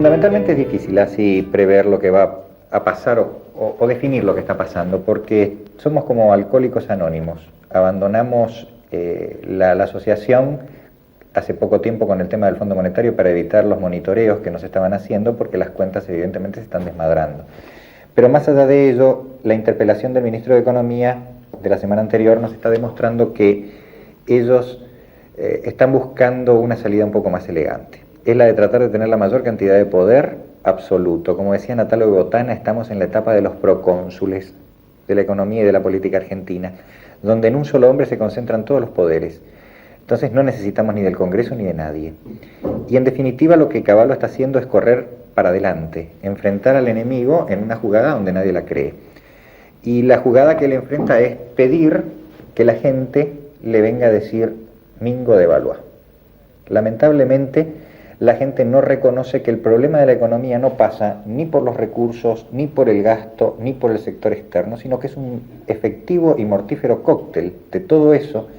Fundamentalmente es difícil así prever lo que va a pasar o definir lo que está pasando, porque somos como alcohólicos anónimos. Abandonamos la asociación hace poco tiempo con el tema del Fondo Monetario para evitar los monitoreos que nos estaban haciendo, porque las cuentas evidentemente se están desmadrando. Pero más allá de ello, la interpelación del ministro de Economía de la semana anterior nos está demostrando que ellos están buscando una salida un poco más elegante. Es la de tratar de tener la mayor cantidad de poder absoluto. Como decía Natalia Botana, estamos en la etapa de los procónsules de la economía y de la política argentina, donde en un solo hombre se concentran todos los poderes. Entonces no necesitamos ni del Congreso ni de nadie. Y en definitiva lo que Cavallo está haciendo es correr para adelante, enfrentar al enemigo en una jugada donde nadie la cree. Y la jugada que él enfrenta es pedir que la gente le venga a decir Mingo de Valois. Lamentablemente, la gente no reconoce que el problema de la economía no pasa ni por los recursos, ni por el gasto, ni por el sector externo, sino que es un efectivo y mortífero cóctel de todo eso,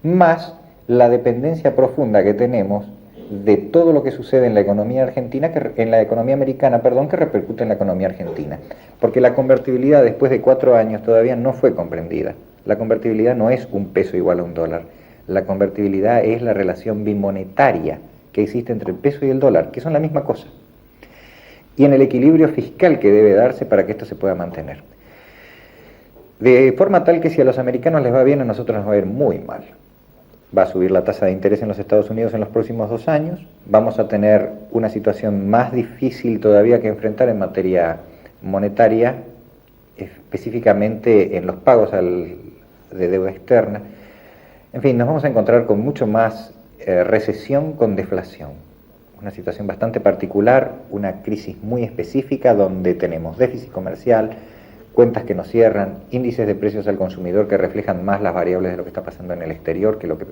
más la dependencia profunda que tenemos de todo lo que sucede en la economía argentina, en la economía americana, que repercute en la economía argentina. Porque la convertibilidad después de 4 años todavía no fue comprendida. La convertibilidad no es un peso igual a un dólar. La convertibilidad es la relación bimonetaria que existe entre el peso y el dólar, que son la misma cosa, y en el equilibrio fiscal que debe darse para que esto se pueda mantener. De forma tal que si a los americanos les va bien, a nosotros nos va a ir muy mal. Va a subir la tasa de interés en los Estados Unidos en los próximos 2 años, vamos a tener una situación más difícil todavía que enfrentar en materia monetaria, específicamente en los pagos de deuda externa. En fin, nos vamos a encontrar con mucho más recesión con deflación, una situación bastante particular, una crisis muy específica donde tenemos déficit comercial, cuentas que no cierran, índices de precios al consumidor que reflejan más las variables de lo que está pasando en el exterior que lo que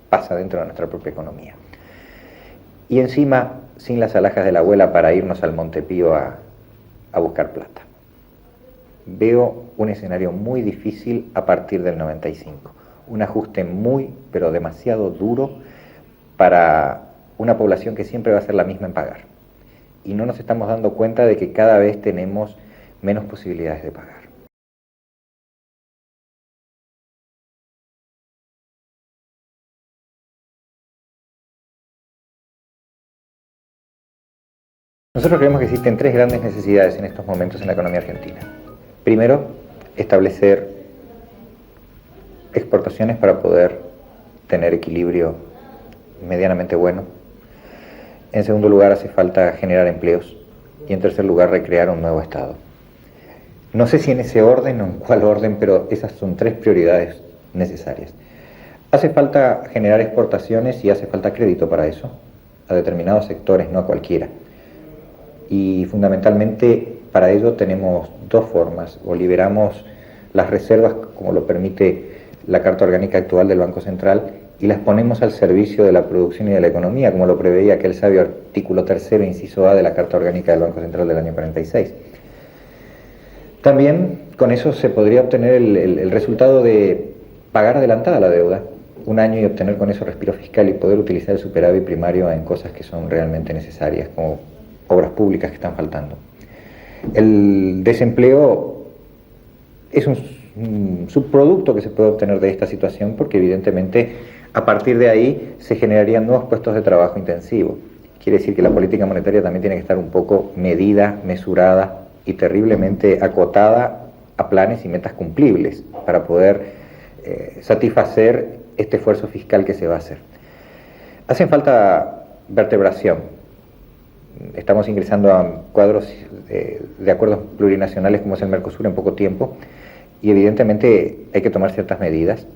pasa dentro de nuestra propia economía. Y encima, sin las alhajas de la abuela para irnos al Montepío a buscar plata. Veo un escenario muy difícil a partir del 95, un ajuste muy, pero demasiado duro para una población que siempre va a ser la misma en pagar. Y no nos estamos dando cuenta de que cada vez tenemos menos posibilidades de pagar. Nosotros creemos que existen 3 grandes necesidades en estos momentos en la economía argentina. Primero, establecer exportaciones para poder tener equilibrio medianamente bueno. En segundo lugar, hace falta generar empleos. Y en tercer lugar, recrear un nuevo Estado. No sé si en ese orden o en cuál orden, pero esas son 3 prioridades necesarias. Hace falta generar exportaciones y hace falta crédito para eso, a determinados sectores, no a cualquiera. Y fundamentalmente para ello tenemos 2 formas: o liberamos las reservas como lo permite la Carta Orgánica actual del Banco Central y las ponemos al servicio de la producción y de la economía, como lo preveía aquel sabio artículo 3º, inciso A de la Carta Orgánica del Banco Central del año 46. También con eso se podría obtener el resultado de pagar adelantada la deuda, 1 año, y obtener con eso respiro fiscal y poder utilizar el superávit primario en cosas que son realmente necesarias, como obras públicas que están faltando. El desempleo es un subproducto que se puede obtener de esta situación, porque evidentemente a partir de ahí se generarían nuevos puestos de trabajo intensivo. Quiere decir que la política monetaria también tiene que estar un poco medida, mesurada y terriblemente acotada a planes y metas cumplibles para poder satisfacer este esfuerzo fiscal que se va a hacer. Hacen falta vertebración. Estamos ingresando a cuadros de acuerdos plurinacionales como es el Mercosur en poco tiempo, y evidentemente hay que tomar ciertas medidas,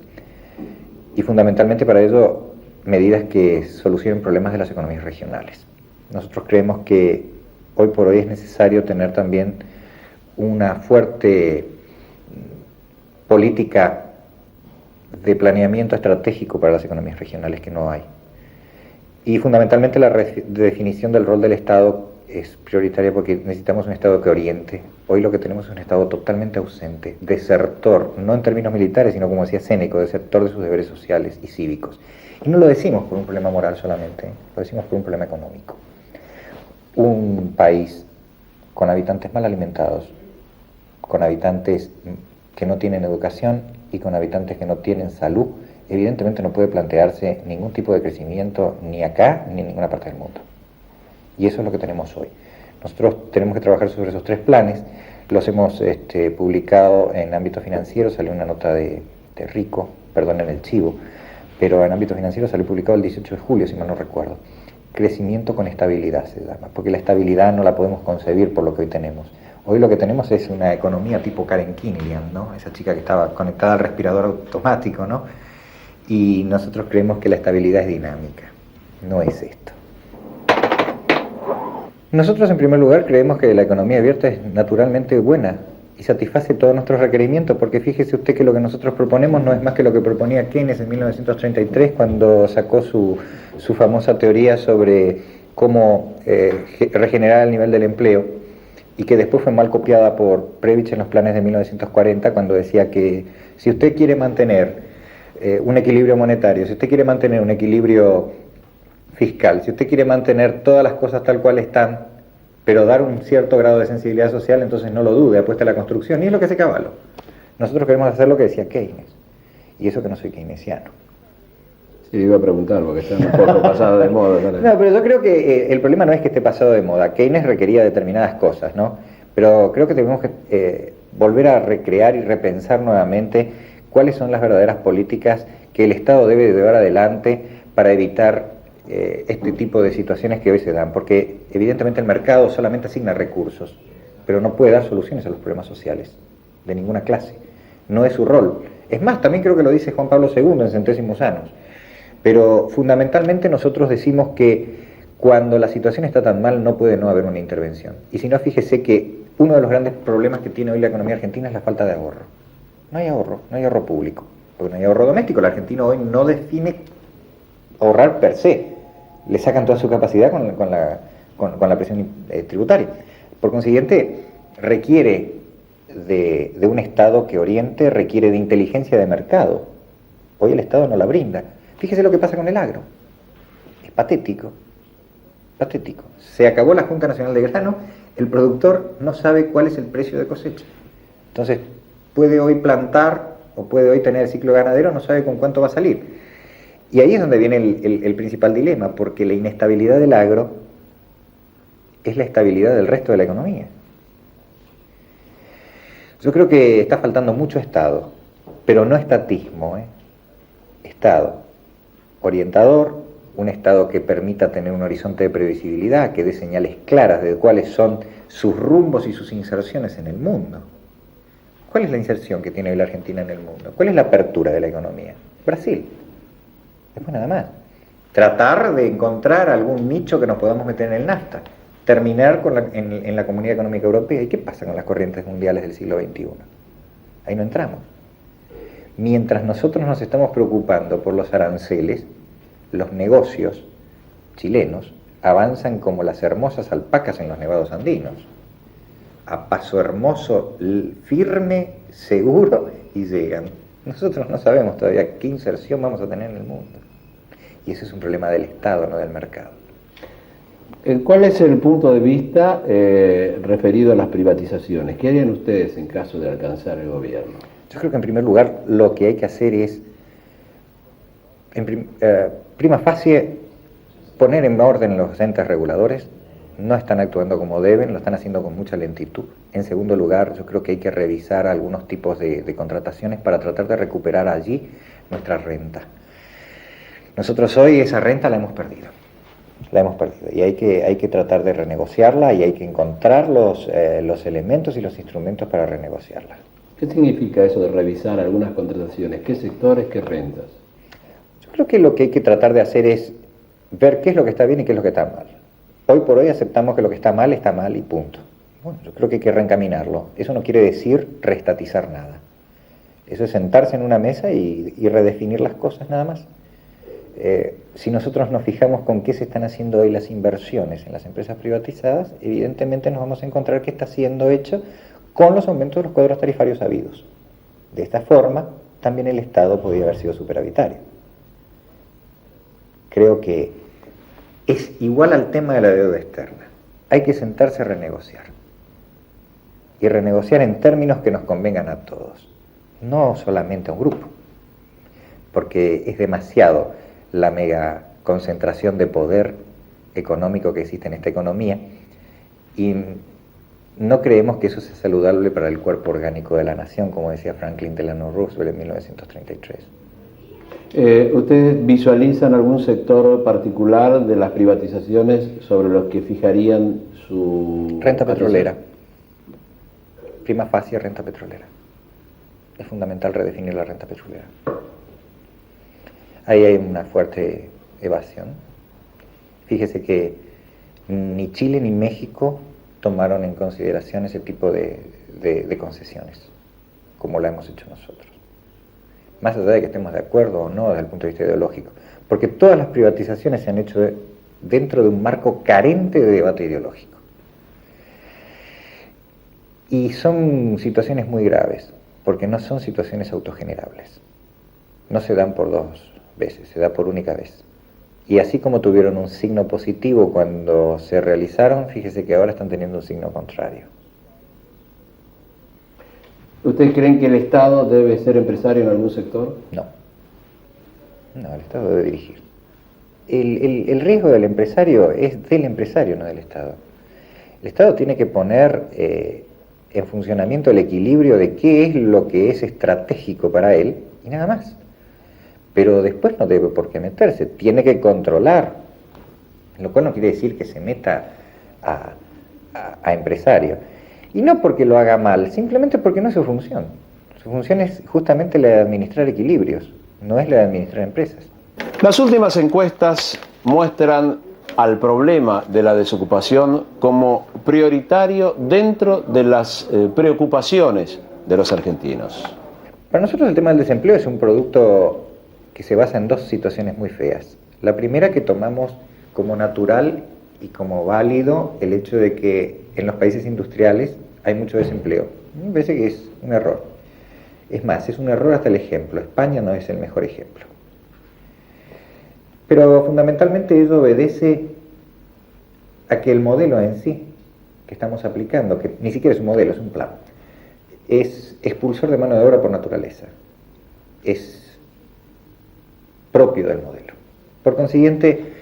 y fundamentalmente para ello medidas que solucionen problemas de las economías regionales. Nosotros creemos que hoy por hoy es necesario tener también una fuerte política de planeamiento estratégico para las economías regionales, que no hay. Y fundamentalmente la redefinición del rol del Estado es prioritaria, porque necesitamos un Estado que oriente. Hoy lo que tenemos es un Estado totalmente ausente, desertor, no en términos militares, sino como decía Séneca, desertor de sus deberes sociales y cívicos. Y no lo decimos por un problema moral solamente, lo decimos por un problema económico. un país con habitantes mal alimentados, con habitantes que no tienen educación y con habitantes que no tienen salud, evidentemente no puede plantearse ningún tipo de crecimiento ni acá ni en ninguna parte del mundo. Y eso es lo que tenemos hoy. Nosotros tenemos que trabajar sobre esos 3 planes, los hemos publicado en ámbito financiero, salió una nota de Rico, perdonen el chivo, pero en ámbito financiero salió publicado el 18 de julio, si mal no recuerdo. Crecimiento con estabilidad se llama, porque la estabilidad no la podemos concebir por lo que hoy tenemos. Hoy lo que tenemos es una economía tipo Karen Kinlian, ¿no? Esa chica que estaba conectada al respirador automático, ¿no? Y nosotros creemos que la estabilidad es dinámica, no es esto. Nosotros en primer lugar creemos que la economía abierta es naturalmente buena y satisface todos nuestros requerimientos, porque fíjese usted que lo que nosotros proponemos no es más que lo que proponía Keynes en 1933 cuando sacó su famosa teoría sobre cómo regenerar el nivel del empleo, y que después fue mal copiada por Previch en los planes de 1940 cuando decía que si usted quiere mantener un equilibrio monetario, si usted quiere mantener un equilibrio fiscal, si usted quiere mantener todas las cosas tal cual están, pero dar un cierto grado de sensibilidad social, entonces no lo dude, apuesta a la construcción, y es lo que hace Cavallo. Nosotros queremos hacer lo que decía Keynes, y eso que no soy keynesiano. Sí, iba a preguntar, porque está un poco pasado de moda. No, pero yo creo que el problema no es que esté pasado de moda. Keynes requería determinadas cosas, ¿no? Pero creo que tenemos que volver a recrear y repensar nuevamente cuáles son las verdaderas políticas que el Estado debe llevar adelante para evitar este tipo de situaciones que hoy se dan, porque evidentemente el mercado solamente asigna recursos, pero no puede dar soluciones a los problemas sociales de ninguna clase. No es su rol. Es más, también creo que lo dice Juan Pablo II en Centésimos Años. Pero fundamentalmente nosotros decimos que cuando la situación está tan mal no puede no haber una intervención. Y si no, fíjese que uno de los grandes problemas que tiene hoy la economía argentina es la falta de ahorro. No hay ahorro público, porque no hay ahorro doméstico. El argentino hoy no define ahorrar per se. Le sacan toda su capacidad con la presión tributaria. Por consiguiente, requiere de un Estado que oriente, requiere de inteligencia de mercado. Hoy el Estado no la brinda. Fíjese lo que pasa con el agro. Es patético. Patético. Se acabó la Junta Nacional de Grano, el productor no sabe cuál es el precio de cosecha. Entonces, puede hoy plantar o puede hoy tener el ciclo ganadero, no sabe con cuánto va a salir. Y ahí es donde viene el principal dilema, porque la inestabilidad del agro es la estabilidad del resto de la economía. Yo creo que está faltando mucho Estado, pero no estatismo, Estado orientador, un Estado que permita tener un horizonte de previsibilidad, que dé señales claras de cuáles son sus rumbos y sus inserciones en el mundo. ¿Cuál es la inserción que tiene hoy la Argentina en el mundo? ¿Cuál es la apertura de la economía? Brasil. Después nada más. Tratar de encontrar algún nicho que nos podamos meter en el NAFTA. Terminar en la Comunidad Económica Europea. ¿Y qué pasa con las corrientes mundiales del siglo XXI? Ahí no entramos. Mientras nosotros nos estamos preocupando por los aranceles, los negocios chilenos avanzan como las hermosas alpacas en los nevados andinos, a paso hermoso, firme, seguro, y llegan. Nosotros no sabemos todavía qué inserción vamos a tener en el mundo. Y ese es un problema del Estado, no del mercado. ¿Cuál es el punto de vista referido a las privatizaciones? ¿Qué harían ustedes en caso de alcanzar el gobierno? Yo creo que en primer lugar lo que hay que hacer es, prima facie, poner en orden los entes reguladores. No están actuando como deben, lo están haciendo con mucha lentitud. En segundo lugar, yo creo que hay que revisar algunos tipos de contrataciones para tratar de recuperar allí nuestra renta. Nosotros hoy esa renta la hemos perdido. Y hay que tratar de renegociarla y hay que encontrar los elementos y los instrumentos para renegociarla. ¿Qué significa eso de revisar algunas contrataciones? ¿Qué sectores, qué rentas? Yo creo que lo que hay que tratar de hacer es ver qué es lo que está bien y qué es lo que está mal. Hoy por hoy aceptamos que lo que está mal y punto. Bueno, yo creo que hay que reencaminarlo. Eso no quiere decir reestatizar nada. Eso es sentarse en una mesa y redefinir las cosas nada más. Si nosotros nos fijamos con qué se están haciendo hoy las inversiones en las empresas privatizadas, evidentemente nos vamos a encontrar que está siendo hecho con los aumentos de los cuadros tarifarios habidos. De esta forma, también el Estado podría haber sido superavitario. Creo que es igual al tema de la deuda externa. hay que sentarse a renegociar. Y renegociar en términos que nos convengan a todos, no solamente a un grupo, porque es demasiado la mega concentración de poder económico que existe en esta economía, y no creemos que eso sea saludable para el cuerpo orgánico de la nación, como decía Franklin Delano Roosevelt en 1933. ¿Ustedes visualizan algún sector particular de las privatizaciones sobre los que fijarían su Renta petrolera. Prima facie, renta petrolera. Es fundamental redefinir la renta petrolera. Ahí hay una fuerte evasión. Fíjese que ni Chile ni México tomaron en consideración ese tipo de concesiones, como la hemos hecho nosotros. Más allá de que estemos de acuerdo o no desde el punto de vista ideológico, porque todas las privatizaciones se han hecho dentro de un marco carente de debate ideológico. Y son situaciones muy graves, porque no son situaciones autogenerables. No se dan por dos veces, se da por única vez. Y así como tuvieron un signo positivo cuando se realizaron, fíjese que ahora están teniendo un signo contrario. ¿Ustedes creen que el Estado debe ser empresario en algún sector? No. No, el Estado debe dirigir. El riesgo del empresario es del empresario, no del Estado. El Estado tiene que poner en funcionamiento el equilibrio de qué es lo que es estratégico para él y nada más. Pero después no debe por qué meterse, tiene que controlar, lo cual no quiere decir que se meta a empresario. Y no porque lo haga mal, simplemente porque no es su función. Su función es justamente la de administrar equilibrios, no es la de administrar empresas. Las últimas encuestas muestran al problema de la desocupación como prioritario dentro de las preocupaciones de los argentinos. Para nosotros el tema del desempleo es un producto que se basa en dos situaciones muy feas. La primera, que tomamos como natural y como válido el hecho de que en los países industriales hay mucho desempleo. Me parece que es un error. Es más, es un error hasta el ejemplo. España no es el mejor ejemplo. Pero fundamentalmente ello obedece a que el modelo en sí que estamos aplicando, que ni siquiera es un modelo, es un plan, es expulsor de mano de obra por naturaleza. Es propio del modelo. Por consiguiente,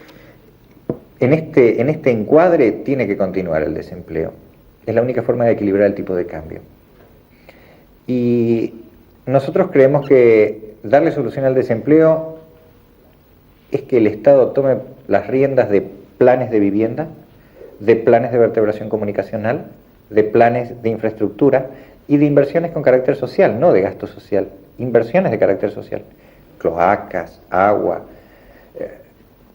en este encuadre tiene que continuar el desempleo. Es la única forma de equilibrar el tipo de cambio. Y nosotros creemos que darle solución al desempleo es que el Estado tome las riendas de planes de vivienda, de planes de vertebración comunicacional, de planes de infraestructura y de inversiones con carácter social, no de gasto social, inversiones de carácter social. Cloacas, agua,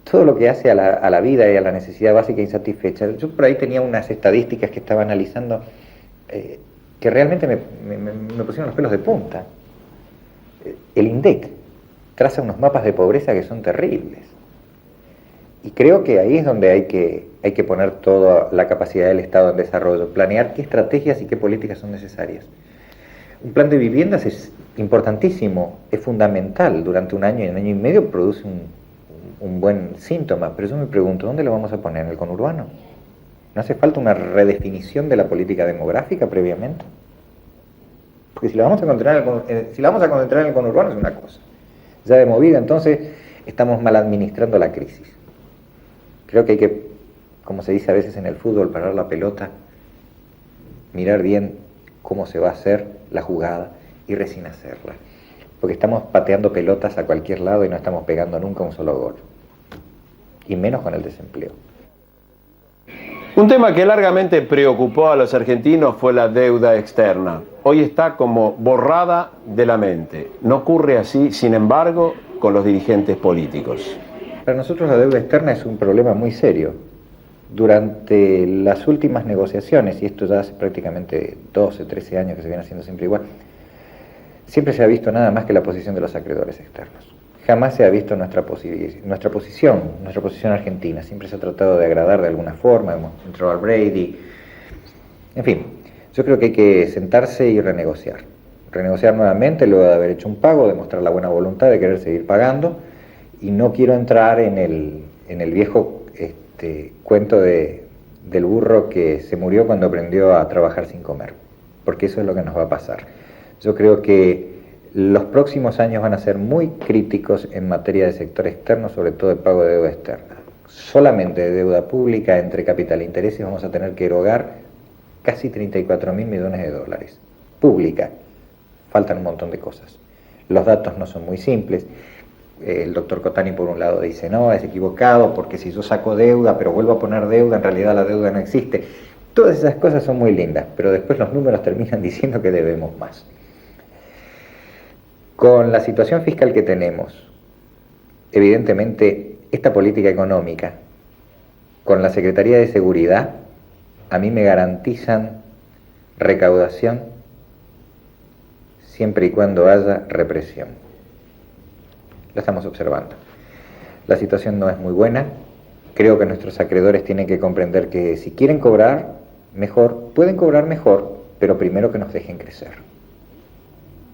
todo lo que hace a la vida y a la necesidad básica insatisfecha. Yo por ahí tenía unas estadísticas que estaba analizando que realmente me pusieron los pelos de punta. El INDEC traza unos mapas de pobreza que son terribles. Y creo que ahí es donde hay que poner toda la capacidad del Estado en desarrollo, planear qué estrategias y qué políticas son necesarias. Un plan de viviendas es importantísimo, es fundamental. Durante un año y medio produce un buen síntoma, pero yo me pregunto, ¿dónde lo vamos a poner? ¿En el conurbano? ¿No hace falta una redefinición de la política demográfica previamente? Porque si la vamos a concentrar en el conurbano es una cosa. Ya de movida, entonces, estamos mal administrando la crisis. Creo que hay que, como se dice a veces en el fútbol, parar la pelota, mirar bien cómo se va a hacer la jugada y recién hacerla. Porque estamos pateando pelotas a cualquier lado y no estamos pegando nunca un solo gol. Y menos con el desempleo. Un tema que largamente preocupó a los argentinos fue la deuda externa. Hoy está como borrada de la mente. No ocurre así, sin embargo, con los dirigentes políticos. Para nosotros la deuda externa es un problema muy serio. Durante las últimas negociaciones, y esto ya hace prácticamente 12, 13 años que se viene haciendo siempre igual, siempre se ha visto nada más que la posición de los acreedores externos. Jamás se ha visto nuestra posición argentina. Siempre se ha tratado de agradar de alguna forma, hemos entrado al Brady. En fin, yo creo que hay que sentarse y renegociar. Renegociar nuevamente luego de haber hecho un pago, demostrar la buena voluntad de querer seguir pagando. Y no quiero entrar en el viejo cuento de del burro que se murió cuando aprendió a trabajar sin comer, porque eso es lo que nos va a pasar. Yo creo que los próximos años van a ser muy críticos en materia de sector externo, sobre todo de pago de deuda externa. Solamente de deuda pública entre capital e intereses vamos a tener que erogar casi 34.000 millones de dólares. Pública. Faltan un montón de cosas. Los datos no son muy simples. El doctor Cotani por un lado dice, no, es equivocado, porque si yo saco deuda, pero vuelvo a poner deuda, en realidad la deuda no existe. Todas esas cosas son muy lindas, pero después los números terminan diciendo que debemos más. Con la situación fiscal que tenemos, evidentemente, esta política económica, con la Secretaría de Seguridad, a mí me garantizan recaudación siempre y cuando haya represión. Lo estamos observando. La situación no es muy buena. Creo que nuestros acreedores tienen que comprender que si quieren cobrar mejor, pueden cobrar mejor, pero primero que nos dejen crecer.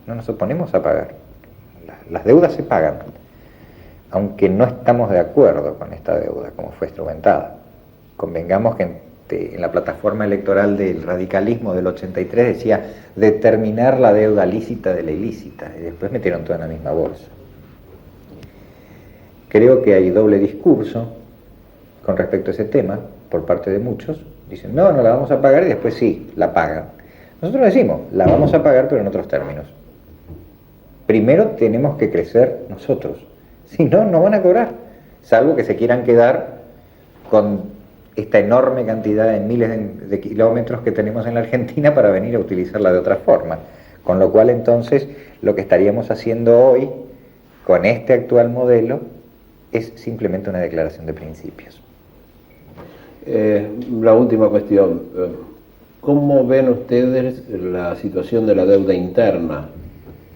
No nos oponemos a pagar. Las deudas se pagan, aunque no estamos de acuerdo con esta deuda, como fue instrumentada. Convengamos que en la plataforma electoral del radicalismo del 83 decía determinar la deuda lícita de la ilícita, y después metieron todo en la misma bolsa. Creo que hay doble discurso con respecto a ese tema por parte de muchos. Dicen, no, no la vamos a pagar, y después sí, la pagan. Nosotros decimos, la vamos a pagar, pero en otros términos. Primero tenemos que crecer nosotros, si no, no van a cobrar, salvo que se quieran quedar con esta enorme cantidad de miles de kilómetros que tenemos en la Argentina para venir a utilizarla de otra forma. Con lo cual, entonces, lo que estaríamos haciendo hoy, con este actual modelo, es simplemente una declaración de principios. La última cuestión. ¿Cómo ven ustedes la situación de la deuda interna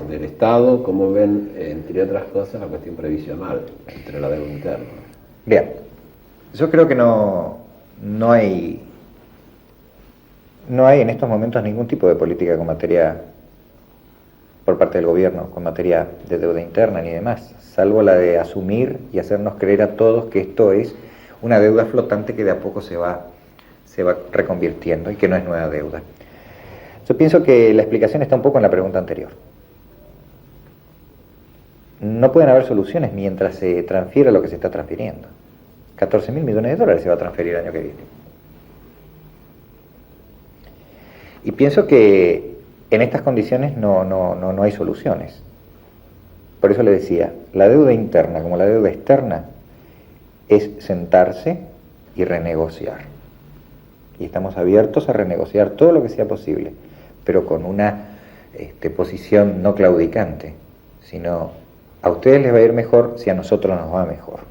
del Estado? ¿Cómo ven, entre otras cosas, la cuestión previsional entre la deuda interna? Bien, yo creo que no hay en estos momentos ningún tipo de política con materia por parte del gobierno, con materia de deuda interna ni demás, salvo la de asumir y hacernos creer a todos que esto es una deuda flotante que de a poco se va reconvirtiendo y que no es nueva deuda. Yo pienso que la explicación está un poco en la pregunta anterior. No pueden haber soluciones mientras se transfiera lo que se está transfiriendo. 14.000 millones de dólares se va a transferir el año que viene. Y pienso que en estas condiciones no hay soluciones. Por eso le decía, la deuda interna como la deuda externa es sentarse y renegociar. Y estamos abiertos a renegociar todo lo que sea posible, pero con una posición no claudicante, sino a ustedes les va a ir mejor si a nosotros nos va mejor.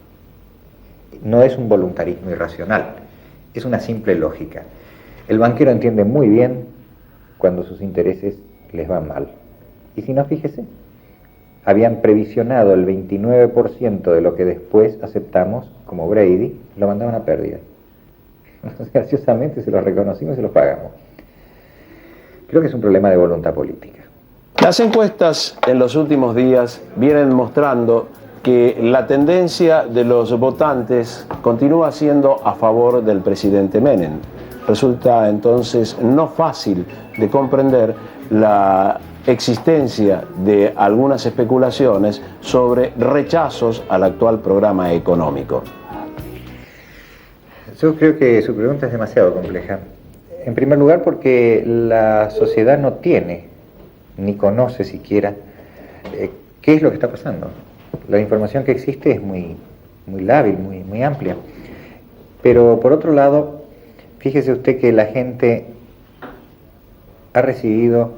No es un voluntarismo irracional, es una simple lógica. El banquero entiende muy bien cuando sus intereses les van mal. Y si no, fíjese, habían previsionado el 29% de lo que después aceptamos como Brady, lo mandaban a pérdida. Graciosamente se los reconocimos y se los pagamos. Creo que es un problema de voluntad política. Las encuestas en los últimos días vienen mostrando que la tendencia de los votantes continúa siendo a favor del presidente Menem. Resulta entonces no fácil de comprender la existencia de algunas especulaciones sobre rechazos al actual programa económico. Yo creo que su pregunta es demasiado compleja. En primer lugar, porque la sociedad no tiene, ni conoce siquiera, qué es lo que está pasando. La información que existe es muy lábil, muy amplia. Pero por otro lado, fíjese usted que la gente ha recibido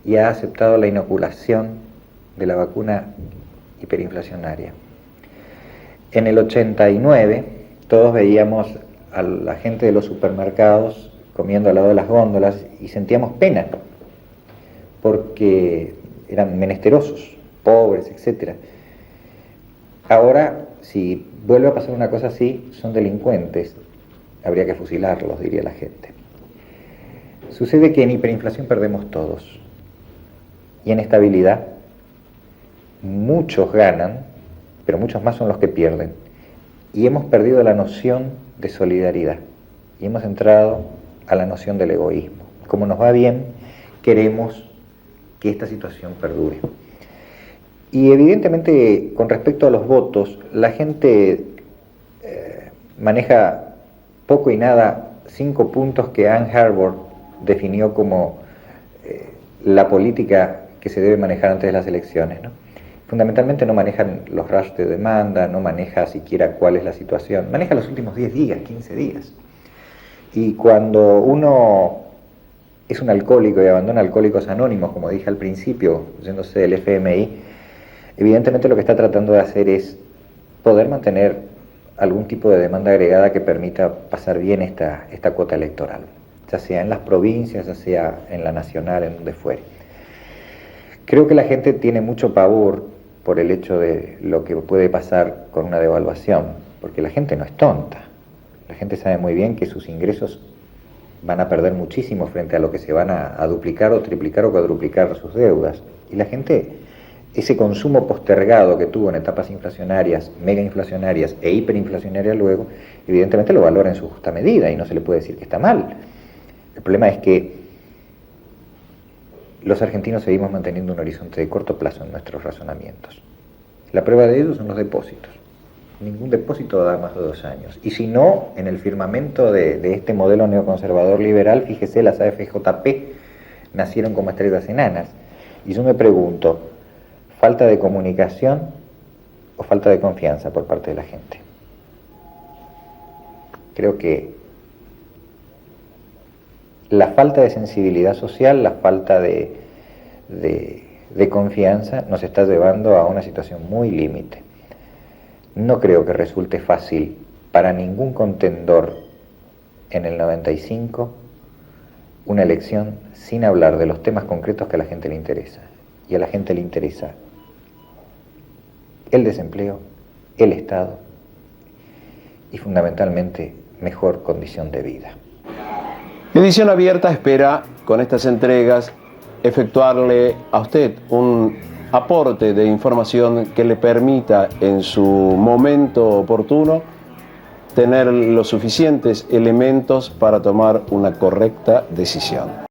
y ha aceptado la inoculación de la vacuna hiperinflacionaria. En el 89, todos veíamos a la gente de los supermercados comiendo al lado de las góndolas y sentíamos pena, porque eran menesterosos, pobres, etc. Ahora, si vuelve a pasar una cosa así, son delincuentes, habría que fusilarlos, diría la gente. Sucede que en hiperinflación perdemos todos, y en estabilidad muchos ganan, pero muchos más son los que pierden, y hemos perdido la noción de solidaridad. y hemos entrado a la noción del egoísmo. Como nos va bien, queremos que esta situación perdure. Y evidentemente, con respecto a los votos, la gente maneja poco y nada 5 puntos que Ann Arbor definió como la política que se debe manejar antes de las elecciones, ¿no? Fundamentalmente no manejan los rush de demanda, no maneja siquiera cuál es la situación, maneja los últimos 10 días, 15 días. Y cuando uno es un alcohólico y abandona Alcohólicos Anónimos, como dije al principio, yéndose del FMI, evidentemente lo que está tratando de hacer es poder mantener algún tipo de demanda agregada que permita pasar bien esta cuota electoral, ya sea en las provincias, ya sea en la nacional, en donde fuere. Creo que la gente tiene mucho pavor por el hecho de lo que puede pasar con una devaluación, porque la gente no es tonta. La gente sabe muy bien que sus ingresos van a perder muchísimo frente a lo que se van a duplicar o triplicar o cuadruplicar sus deudas. Y la gente, ese consumo postergado que tuvo en etapas inflacionarias, mega inflacionarias e hiperinflacionarias luego, evidentemente lo valora en su justa medida y no se le puede decir que está mal. El problema es que los argentinos seguimos manteniendo un horizonte de corto plazo en nuestros razonamientos. La prueba de ello son los depósitos. Ningún depósito da más de 2 años. Y si no, en el firmamento de este modelo neoconservador liberal, fíjese, las AFJP nacieron como estrellas enanas. Y yo me pregunto, ¿falta de comunicación o falta de confianza por parte de la gente? Creo que la falta de sensibilidad social, la falta de confianza nos está llevando a una situación muy límite. No creo que resulte fácil para ningún contendor en el 95 una elección sin hablar de los temas concretos que a la gente le interesa. Y a la gente le interesa el desempleo, el Estado y fundamentalmente mejor condición de vida. Edición Abierta espera con estas entregas efectuarle a usted un aporte de información que le permita en su momento oportuno tener los suficientes elementos para tomar una correcta decisión.